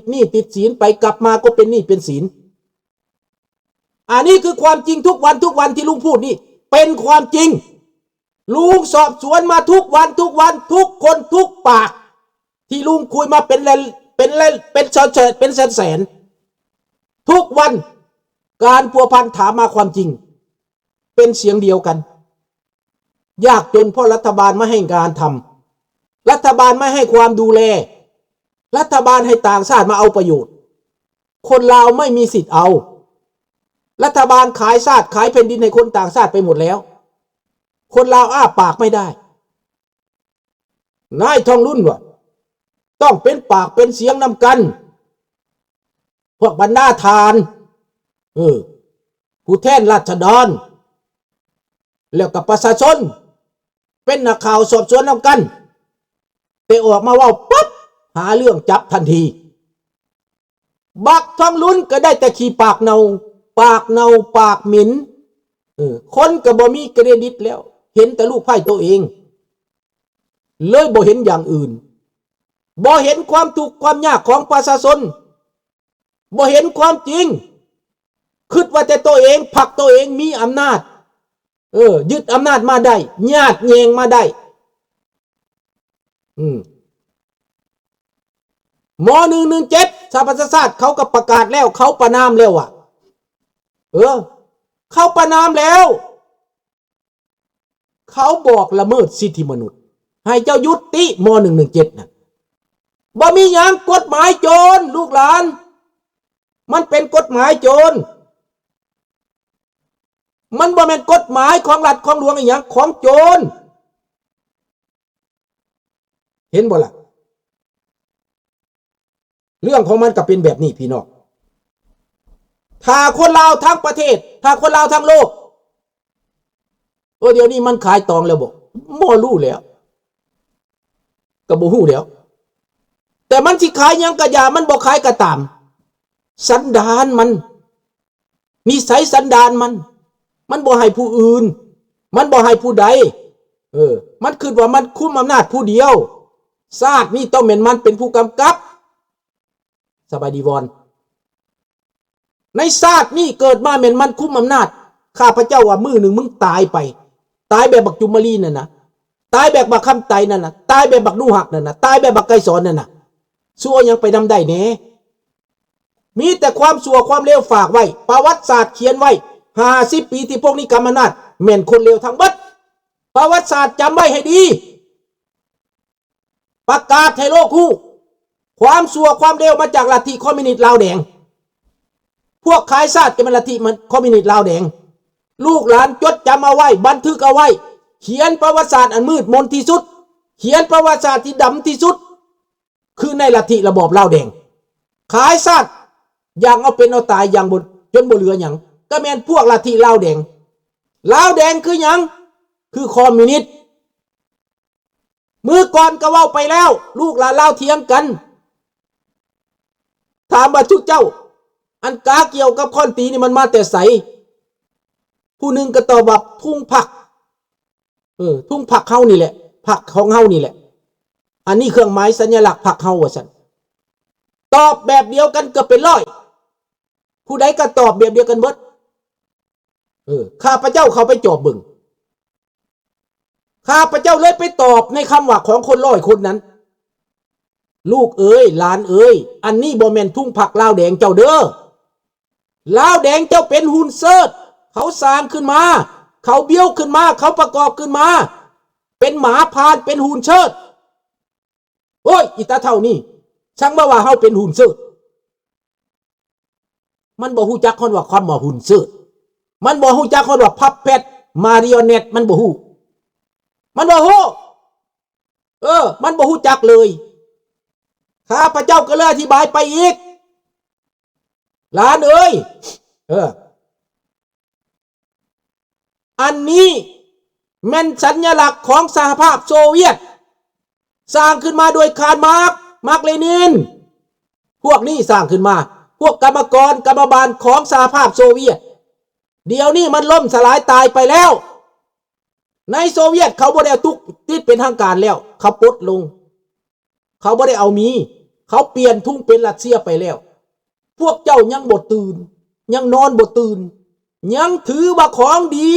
หนี้ติดศีลไปกลับมาก็เป็นหนี้เป็นศีลอันนี้คือความจริงทุกวันที่ลุงพูดนี่เป็นความจริงลุงสอบสวนมาทุกวันทุกคนทุกปากที่ลุงคุยมาเป็นแสนทุกวันการพัวพันถามมาความจริงเป็นเสียงเดียวกันยากจนเพราะรัฐบาลไม่ให้การทำรัฐบาลไม่ให้ความดูแลรัฐบาลให้ต่างชาติมาเอาประโยชน์คนลาวไม่มีสิทธิ์เอารัฐบาลขายชาติขายแผ่นดินให้คนต่างชาติไปหมดแล้วคนลาวอ้าปากไม่ได้นายทองรุ่นว่าต้องเป็นปากเป็นเสียงนำกันพวกบรรดาทานผู้แทนราษฎรแล้วกับประชาชนเป็นนักข่าวสอบสวนนำกันแต่ออกมาว่าปั๊บหาเรื่องจับทันทีบักทองรุ่นก็ได้แต่ขี้ปากเนาปากเหม็นคนก็บ่มีเครดิตแล้วเห็นแต่ลูกไผ่ตัวเองเลยบ่เห็นอย่างอื่นบ่เห็นความทุกข์ความยากของประชาชนบ่เห็นความจริงคิดว่าแต่ตัวเองผลักตัวเองมีอำนาจยึดอำนาจมาได้ญาติแยงมาได้ม.117สหประชาชาติเขาก็ประกาศแล้วเขาประนามแล้วอ่ะเขาประนามแล้วเขาบอกละเมิดสิทธิมนุษย์ให้เจ้ายุติม.117น่ะบ่มีหยังกฎหมายโจรลูกหลานมันเป็นกฎหมายโจรมันบ่แม่นกฎหมายของรัฐของหลวงอีหยังของโจรเห็นบ่ล่ะเรื่องของมันก็เป็นแบบนี้พี่น้องถ้าคนลาวทั้งประเทศถ้าคนลาวทั้งโลกเดี๋ยวนี้มันขายตองแล้วบ่รู้แล้วก็บ่ฮู้แล้วแต่มันสิขายหยังก็อย่ามันบ่ขายก็ตามสันดานมันนิสัยสันดานมันบ่ให้ผู้อื่นมันบ่ให้ผู้ใดมันคิดว่ามันคุมอำนาจผู้เดียวชาตินี้ต้องมันเป็นผู้กำกับสบายดีวอนในชาตินี้เกิดมามันคุมอำนาจข้าพเจ้าว่ามื้อหนึ่งมึงตายไปตายแบบบักจุมมารีนั่นนะตายแบบบักคำไตนั่นนะตายแบบบักนูหักนั่นนะตายแบบบักไก่สอนนั่นนะชั่วยังไปนำได้แน่มีแต่ความชั่วความเลวฝากไว้ประวัติศาสตร์เขียนไว้50 ปีที่พวกนี้กำอำนาจแม่นคนเลวทั้งบัดประวัติศาสตร์จำไว้ให้ดีประกาศให้โลกรู้ความชั่วความเลวมาจากลัทธิคอมมิวนิสต์ลาวแดงพวกขายชาติก็เป็นลัทธิมันคอมมิวนิสต์ลาวแดงลูกหลานจดจำเอาไว้บันทึกเอาไว้เขียนประวัติศาสตร์อันมืดมนที่สุดเขียนประวัติศาสตร์ที่ดำที่สุดคือในลัทธิระบอบลาวแดงขายชาติอย่างเอาเป็นเอาตายอย่างจนบ่เหลือหยังก็แม่นพวกลัทธิลาวแดงคือหยังคือคอมมิวนิสต์มือก่อนก็เว้าไปแล้วลูกหลานลาวเถียงกันถามว่าทุกเจ้าอันกาเกี่ยวกับค้อนตีนี่มันมาแต่ไสผู้หนึ่งก็ตอบว่าทุ่งผักทุ่งผักเฮานี่แหละผักของเฮานี่แหละอันนี้เครื่องหมายสัญลักษณ์ผักเฮาว่าซั่นตอบแบบเดียวกันก็เป็นร้อยผู้ใดก็ตอบแบบเดียวกันเบิดข้าพเจ้าเขาไปจอบบึงข้าพเจ้าเลยไปตอบในคำว่าของคน100 คนนั้นลูกเอ้ยหลานเอ้ยอันนี้บ่แม่นทุ่งผักลาวแดงเจ้าเด้อลาวแดงเจ้าเป็นหุ่นเซิร์ชเขาสร้างขึ้นมาเขาเบี้ยวขึ้นมาเขาประกอบขึ้นมาเป็นหมาพานเป็นหุ่นเชิดโอ้ยอีตาเท่านี้ช่างมาว่าเฮาเป็นหุ่นเชิดมันบ่ฮู้จักคนว่าความว่าหุ่นเชิดมันบ่ฮู้จักคนว่าพับแพทมาริโอเน็ตมันบ่ฮู้มันบ่ฮู้มันบ่ฮู้จักเลยข้าพเจ้าก็เลยอธิบายไปอีกหลานเอ้ยอันนี้แม่นสัญลักษณ์ของสหภาพโซเวียตสร้างขึ้นมาโดยคาร์ลมาร์กเลนินพวกนี้สร้างขึ้นมาพวกกรรมบาลของสหภาพโซเวียตเดี๋ยวนี้มันล่มสลายตายไปแล้วในโซเวียตเขาบ่ได้เอาตุกติดเป็นทางการแล้วเขาปลดลงเขาบ่ได้เอามี เขาเปลี่ยนทุ่งเป็นรัสเซียไปแล้วพวกเจ้ายังบ่ตื่นยังนอนบ่ตื่นยังถือว่าของดี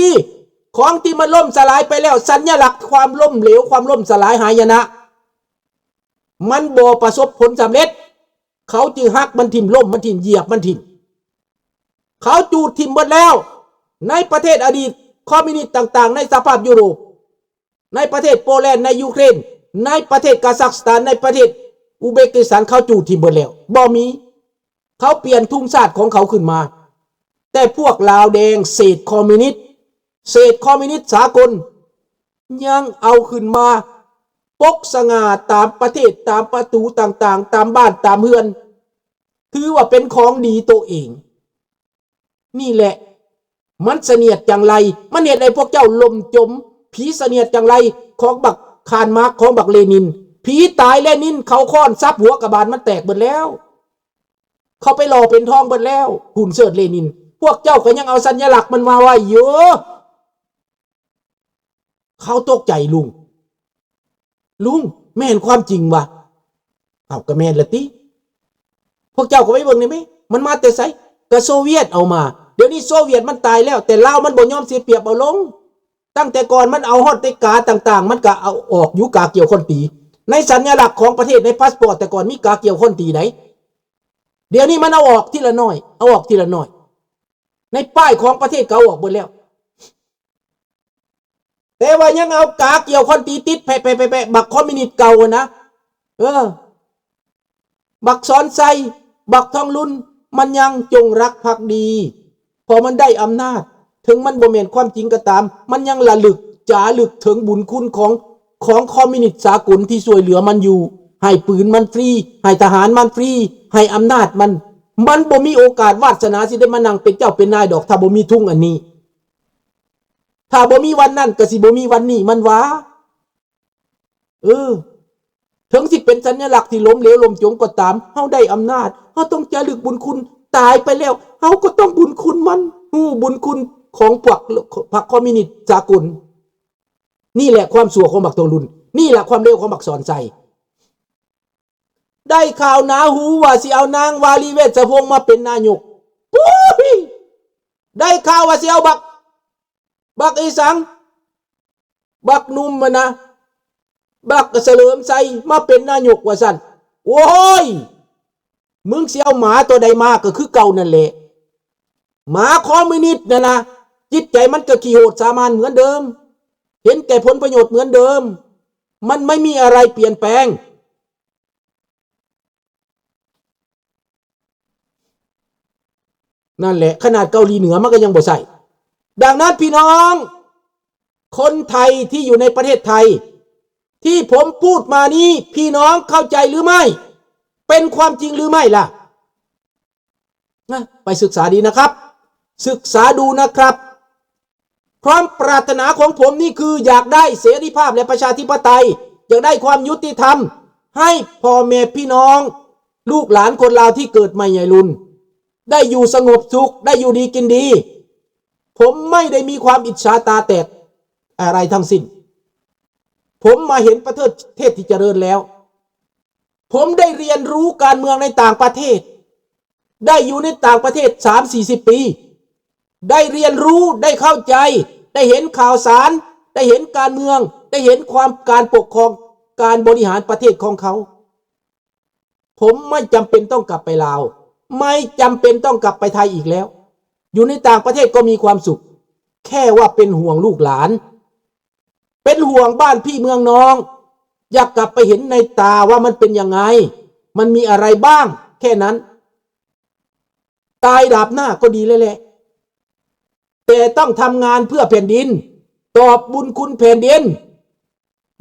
ของที่มันล่มสลายไปแล้วสัญลักษณ์ความล่มเหลวความล่มสลายหายนะมันบ่ประสบผลสำเร็จเขาจึงหักมันทิ่มล่มมันทิ่มเหยียบมันทิ่มเขาจูดทิ่มหมดแล้วในประเทศอดีตคอมมิวนิสต์ต่างๆในสหภาพยุโรปในประเทศโปแลนด์ในยูเครนในประเทศกาซัคสถานในประเทศอุซเบกิสถานเขาจูดทิ่มหมดแล้วบ่มีเขาเปลี่ยนทุ่งชาติของเขาขึ้นมาแต่พวกลาวแดงเศษคอมมิวนิสต์สากลยังเอาขึ้นมาปกสง่าตามประเทศตามประตูต่างๆตามบ้านตามเฮือนถือว่าเป็นของดีตัวเองนี่แหละมันเสนียดจังไรมันเหตุใดพวกเจ้าลมจมผีเสนียดจังไรของบักคาร์ลมาร์กซ์ของบักเลนินผีตายเลนินเขาค้อนซับหัวกระบาลมันแตกหมดแล้วเขาไปหล่อเป็นทองหมดแล้วหุ่นเสิร์ชเลนินพวกเจ้าก็ยังเอาสัญลักษณ์มันมาไว้เยอะเขาตกใจลุงแม่นความจริงวะเอาก็แม่นละติพวกเจ้าก็ไม่เบิ่งได้ไหมมันมาแต่ไสก็โซเวียตเอามาเดี๋ยวนี้โซเวียตมันตายแล้วแต่ลาวมันบ่ยอมเสียเปรียบเอาลงตั้งแต่ก่อนมันเอาฮอดแต่กาต่างๆมันก็เอาออกอยู่กาเกี่ยวคนตีในสัญลักษณ์ของประเทศในพาสปอร์ตแต่ก่อนมีกาเกี่ยวคนตีไหนเดี๋ยวนี้มันเอาออกทีละน้อยในป้ายของประเทศเขาออกหมดแล้วแต่ว่ายังเอากาเกี่ยวคนตีติดแปะบักคอมมิวนิสต์เก่านะบักสอนไซบักทองลุนมันยังจงรักภักดีพอมันได้อำนาจถึงมันบ่แม่นความจริงก็ตามมันยังระลึกจารึกถึงบุญคุณของคอมมิวนิสต์สากลที่ช่วยเหลือมันอยู่ให้ปืนมันฟรีให้ทหารมันฟรีให้อำนาจมันบ่มีโอกาสวาสนาสิได้มานั่งเป็นเจ้าเป็นนายดอกถ้าบ่มีทุ่งอันนี้ถ้าบ่มีวันนั้นก็สิบ่มีวันนี้มันวะถึงสิเป็นสัญลักษณ์ที่ล้มเหลวล้มจมก็ตามเฮาได้อำนาจเฮาต้องจารึกบุญคุณตายไปแล้วเฮาก็ต้องบุญคุณมันบุญคุณของพรรคคอมมิวนิสต์สากลนี่แหละความชั่วของบักทองลุนนี่แหละความเลวของบักสอนใจได้ข่าวหนาหูว่าสิเอานางวาลีเวชพงษ์มาเป็นนายกปุ้ยได้ข่าวว่าสิเอาบักอีสังบักนุ่มมานะบักเฉลิมไซมาเป็นนายกว่าสั่นโอ้ยมึงเสียเอาหมาตัวใดมาก็คือเก่านั่นแหละหมาคอมมิวนิสต์นะจิตใจมันก็ขี้โหดสามัญเหมือนเดิมเห็นแก่ผลประโยชน์เหมือนเดิมมันไม่มีอะไรเปลี่ยนแปลงนั่นแหละขนาดเกาหลีเหนือมันก็ยังบ่ใส่ดังนั้นพี่น้องคนไทยที่อยู่ในประเทศไทยที่ผมพูดมานี้พี่น้องเข้าใจหรือไม่เป็นความจริงหรือไม่ล่ะไปศึกษาดีนะครับศึกษาดูนะครับความปรารถนาของผมนี่คืออยากได้เสรีภาพและประชาธิปไตยอยากได้ความยุติธรรมให้พ่อแม่พี่น้องลูกหลานคนลาวที่เกิดใหม่ใหญ่รุ่นได้อยู่สงบสุขได้อยู่ดีกินดีผมไม่ได้มีความอิจฉาตาแตกอะไรทั้งสิ้นผมมาเห็นประเทศที่เจริญแล้วผมได้เรียนรู้การเมืองในต่างประเทศได้อยู่ในต่างประเทศ30-40 ปีได้เรียนรู้ได้เข้าใจได้เห็นข่าวสารได้เห็นการเมืองได้เห็นการปกครองการบริหารประเทศของเขาผมไม่จำเป็นต้องกลับไปลาวไม่จำเป็นต้องกลับไปไทยอีกแล้วอยู่ในต่างประเทศก็มีความสุขแค่ว่าเป็นห่วงลูกหลานเป็นห่วงบ้านพี่เมืองน้องอยากกลับไปเห็นในตาว่ามันเป็นยังไงมันมีอะไรบ้างแค่นั้นตายดาบหน้าก็ดีเลยแหละแต่ต้องทำงานเพื่อแผ่นดินตอบบุญคุณแผ่นดิน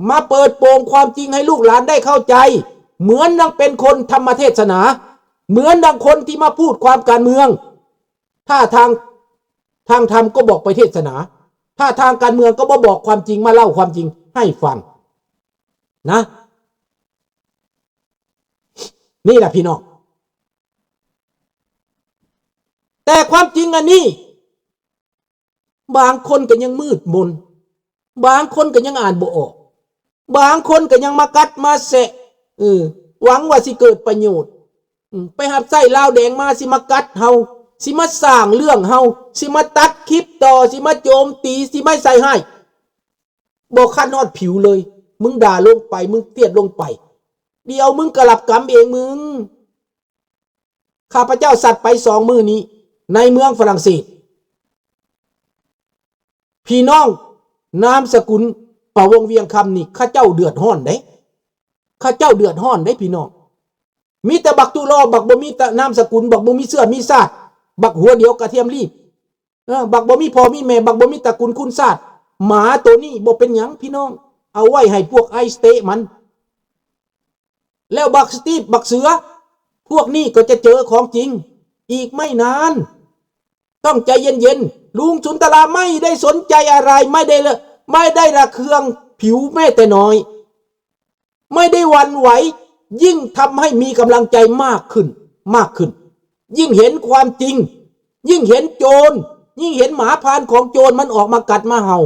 มาเปิดโปงความจริงให้ลูกหลานได้เข้าใจเหมือนดังเป็นคนธรรมเทศนาเหมือนดังคนที่มาพูดความการเมืองถ้าทางธรรมก็บอกไปเทศนาถ้าทางการเมืองก็บอกความจริงมาเล่าความจริงให้ฟังนะนี่แหละพี่น้องแต่ความจริงอันนี้บางคนก็ยังมืดมนบางคนก็ยังอ่านบ่ออกบางคนก็ยังมากัดมาแสะ หวังว่าสิเกิดประโยชน์ไปหับไส้ลาวแดงมาสิมากัดเฮาสิมาสร้างเรื่องเฮาสิมาตัดคลิปต่อสิมาโจมตีสิไม่ใส่ให้บอกคันนอดผิวเลยมึงด่าลงไปมึงเตียดลงไปเดี๋ยวมึงกลับกรรมเองมึงข้าพเจ้าสัตว์ไป2 มื้อนี้ในเมืองฝรั่งเศสพี่น้องนามสกุลประวงเวียงคำนี่ข้าเจ้าเดือดร้อนได้ข้าเจ้าเดือดร้อนได้พี่น้องมีแต่บักตุลอบักบ่มีนามสกุลบักบ่มีเสื้อมีชาติบักหัวเดียวกระเทียมรีบบักบ่มีพ่อมีแม่บักบ่มีตระกูลคุณชาติหมาตัวนี้บ่เป็นหยังพี่น้องเอาไว้ให้พวกไอสเตะมันแล้วบักสตีฟบักเสือพวกนี้ก็จะเจอของจริงอีกไม่นานต้องใจเย็นๆลุงสุนทราไม่ได้สนใจอะไรไม่ได้ระเคืองผิวแม้แต่น้อยไม่ได้หวั่นไหวยิ่งทำให้มีกำลังใจมากขึ้นยิ่งเห็นความจริงยิ่งเห็นโจรยิ่งเห็นหมาพานของโจรมันออกมากัดมาเห่า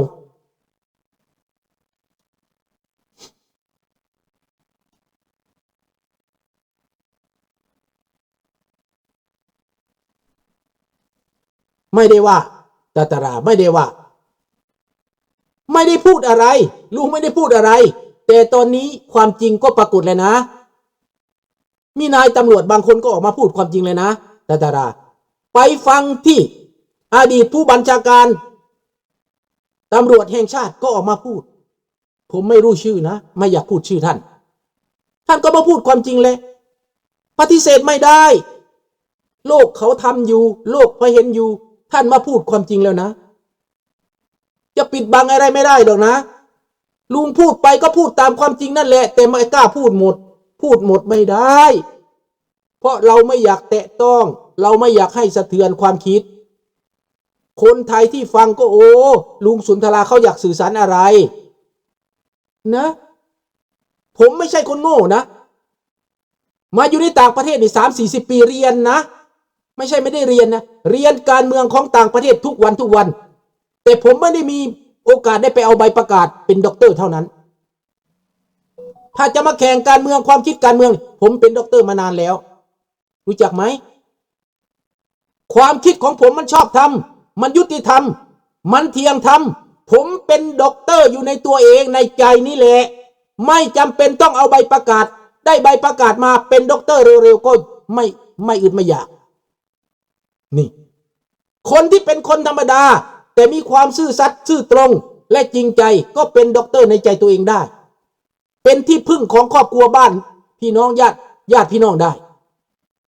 ไม่ได้ว่าตาตาราไม่ได้ว่าไม่ได้พูดอะไรลุงไม่ได้พูดอะไรแต่ตอนนี้ความจริงก็ปรากฏเลยนะมีนายตำรวจบางคนก็ออกมาพูดความจริงเลยนะตาตาราไปฟังที่อดีตผู้บัญชาการตำรวจแห่งชาติก็ออกมาพูดผมไม่รู้ชื่อนะไม่อยากพูดชื่อท่านก็มาพูดความจริงเลยปฏิเสธไม่ได้โลกเขาทำอยู่โลกพอเห็นอยู่ท่านมาพูดความจริงแล้วนะจะปิดบังอะไรไม่ได้หรอกนะลุงพูดไปก็พูดตามความจริงนั่นแหละแต่ไม่กล้าพูดหมดไม่ได้เพราะเราไม่อยากแตะต้องเราไม่อยากให้สะเทือนความคิดคนไทยที่ฟังก็โอ้ลุงสุนทราเขาอยากสื่อสารอะไรนะผมไม่ใช่คนโง่นะมาอยู่ในต่างประเทศนี่30-40 ปีเรียนนะไม่ใช่ไม่ได้เรียนนะเรียนการเมืองของต่างประเทศทุกวันแต่ผมไม่ได้มีโอกาสได้ไปเอาใบประกาศเป็นด็อกเตอร์เท่านั้นถ้าจะมาแข่งการเมืองความคิดการเมืองผมเป็นด็อกเตอร์มานานแล้วรู้จักไหมความคิดของผมมันชอบธรรมมันยุติธรรมมันเที่ยงธรรมผมเป็นด็อกเตอร์อยู่ในตัวเองในใจนี่แหละไม่จำเป็นต้องเอาใบประกาศได้ใบประกาศมาเป็นด็อกเตอร์เร็วๆก็ไม่อึดไม่อยากนี่คนที่เป็นคนธรรมดาแต่มีความซื่อสัตย์ซื่อตรงและจริงใจก็เป็นด็อกเตอร์ในใจตัวเองได้เป็นที่พึ่งของครอบครัวบ้านพี่น้องญาติพี่น้องได้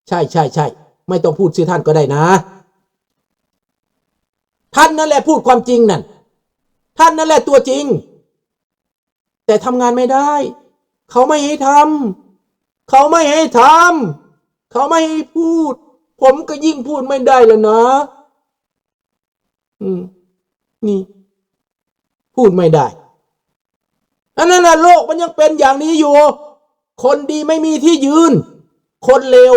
ใช่ไม่ต้องพูดชื่อท่านก็ได้นะท่านนั่นแหละพูดความจริงนั่นท่านนั่นแหละตัวจริงแต่ทำงานไม่ได้เขาไม่ให้ทำเขาไม่ให้พูดผมก็ยิ่งพูดไม่ได้แล้วนะนี่พูดไม่ได้อันนั้นน่ะโลกมันยังเป็นอย่างนี้อยู่คนดีไม่มีที่ยืนคนเลว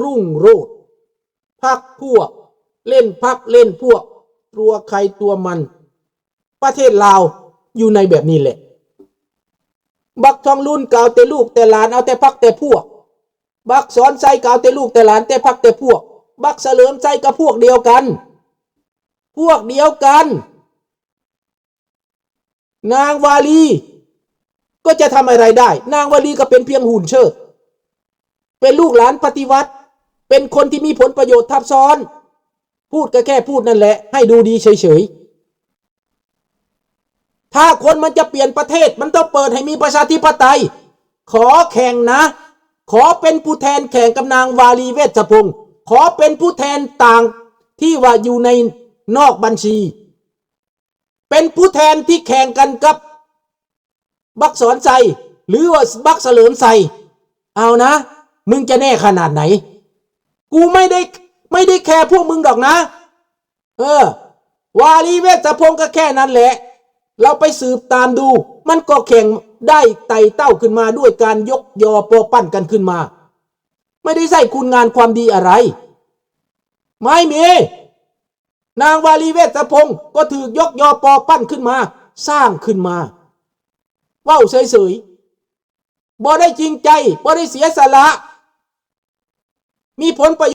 รุ่งโรจน์พรรคพวกเล่นพรรคเล่นพวกตัวใครตัวมันประเทศลาวอยู่ในแบบนี้แหละบักทองรุ่นเก่าแต่ลูกแต่หลานเอาแต่พรรคแต่พวกบักสอนไส้เก่าแต่ลูกแต่หลานแต่พรรคแต่พวกบักเสลิมไส้กับพวกเดียวกันนางวาลีก็จะทำอะไรได้นางวาลีก็เป็นเพียงหุ่นเชิดเป็นลูกหลานปฏิวัติเป็นคนที่มีผลประโยชน์ทับซ้อนพูดก็แค่พูดนั่นแหละให้ดูดีเฉยๆถ้าคนมันจะเปลี่ยนประเทศมันต้องเปิดให้มีประชาธิปไตยขอแข่งนะขอเป็นผู้แทนแข่งกับนางวาลีเวชพงศ์ขอเป็นผู้แทนต่างที่ว่าอยู่ในนอกบัญชีเป็นผู้แทนที่แข่งกันกับบักสอนไซหรือว่าบักเสลิมไซเอานะมึงจะแน่ขนาดไหนกูไม่ได้แคร์พวกมึงดอกนะวาลีเวชพงศ์ก็แค่นั้นแหละเราไปสืบตามดูมันก็แข่งได้ไต่เต้าขึ้นมาด้วยการยกยอปอปั้นกันขึ้นมาไม่ได้ใส่คุณงานความดีอะไรไม่มีนางวาลีเวชพงศ์ก็ถือยกยอปอปั้นขึ้นมาสร้างขึ้นมาว้าวเฉย บ่ได้จริงใจบ่ได้เสียสละมีผลประโยชน์